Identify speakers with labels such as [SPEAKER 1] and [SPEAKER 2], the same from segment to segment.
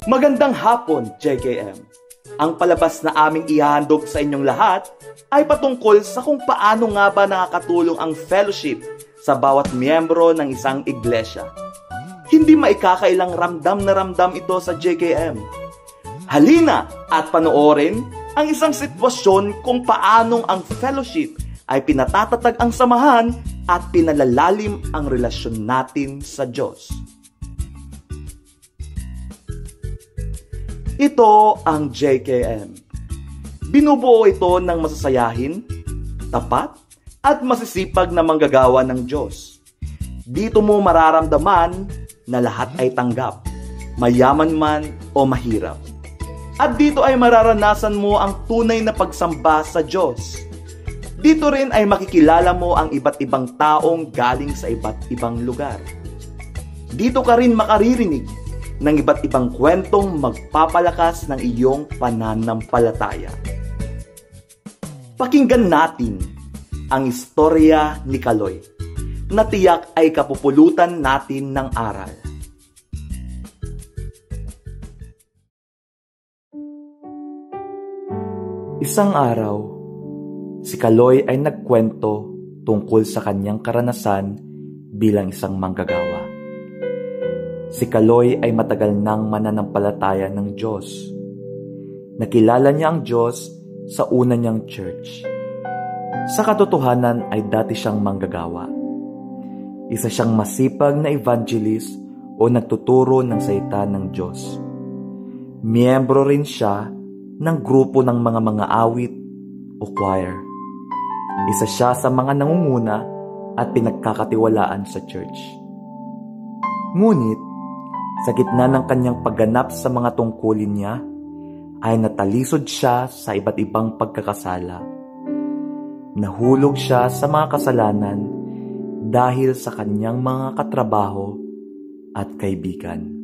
[SPEAKER 1] Magandang hapon, JKM. Ang palabas na aming ihahandog sa inyong lahat ay patungkol sa kung paano nga ba nakakatulong ang fellowship sa bawat miyembro ng isang iglesia. Hindi maikakailang ramdam na ramdam ito sa JKM. Halina at panoorin ang isang sitwasyon kung paanong ang fellowship ay pinatatatag ang samahan at pinalalalim ang relasyon natin sa Diyos. Ito ang JKM. Binubuo ito ng masasayahin, tapat, at masisipag na manggagawa ng Diyos. Dito mo mararamdaman na lahat ay tanggap, mayaman man o mahirap. At dito ay mararanasan mo ang tunay na pagsamba sa Diyos. Dito rin ay makikilala mo ang iba't ibang taong galing sa iba't ibang lugar. Dito ka rin makaririnig ng iba't ibang kwentong magpapalakas ng iyong pananampalataya. Pakinggan natin ang istorya ni Kaloy na tiyak ay kapupulutan natin ng aral. Isang araw, si Kaloy ay nagkwento tungkol sa kanyang karanasan bilang isang manggagawa. Si Kaloy ay matagal nang mananampalataya ng Diyos. Nakilala niya ang Diyos sa una niyang church. Sa katotohanan ay dati siyang manggagawa. Isa siyang masipag na evangelist o nagtuturo ng salita ng Diyos. Miyembro rin siya ng grupo ng mga awit o choir. Isa siya sa mga nangunguna at pinagkakatiwalaan sa church. Ngunit, sa gitna ng kanyang pagganap sa mga tungkulin niya, ay natalisod siya sa iba't ibang pagkakasala. Nahulog siya sa mga kasalanan dahil sa kanyang mga katrabaho at kaibigan.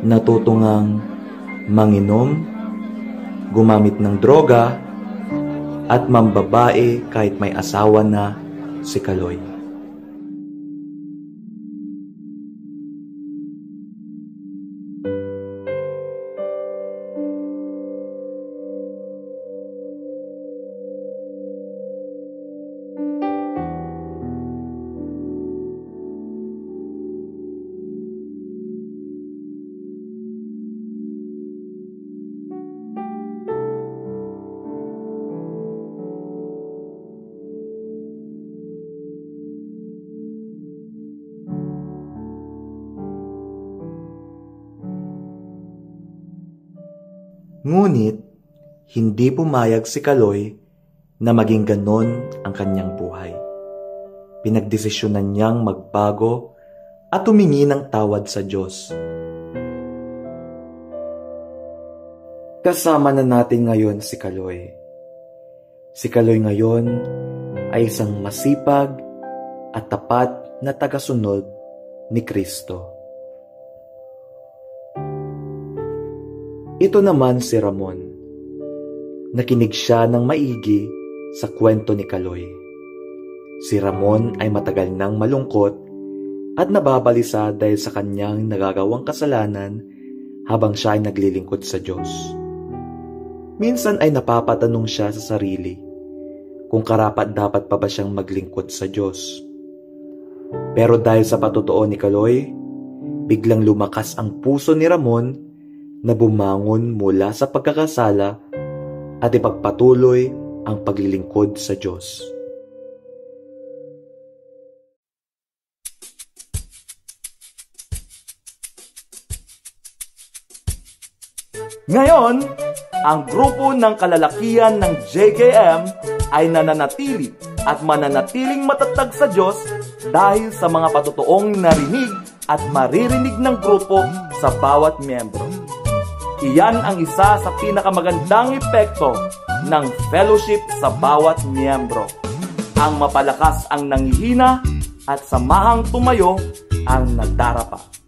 [SPEAKER 1] Natutungang manginom, gumamit ng droga, at mambabae kahit may asawa na si Kaloy. Ngunit, hindi pumayag si Kaloy na maging ganon ang kanyang buhay. Pinagdesisyonan niyang magbago at humingi ng tawad sa Diyos. Kasama na natin ngayon si Kaloy. Si Kaloy ngayon ay isang masipag at tapat na tagasunod ni Kristo. Ito naman si Ramon. Nakinig siya ng maigi sa kwento ni Kaloy. Si Ramon ay matagal nang malungkot at nababalisa dahil sa kanyang nagagawang kasalanan habang siya ay naglilingkod sa Diyos. Minsan ay napapatanong siya sa sarili kung karapat-dapat pa ba siyang maglingkod sa Diyos. Pero dahil sa patotoo ni Kaloy, biglang lumakas ang puso ni Ramon na bumangon mula sa pagkakasala at ipagpatuloy ang paglilingkod sa Diyos. Ngayon, ang grupo ng kalalakihan ng JKM ay nananatili at mananatiling matatag sa Diyos dahil sa mga patutuong narinig at maririnig ng grupo sa bawat miyembro. Iyan ang isa sa pinakamagandang epekto ng fellowship sa bawat miyembro. Ang mapalakas ang nanghihina at samahang tumayo ang nadarapa.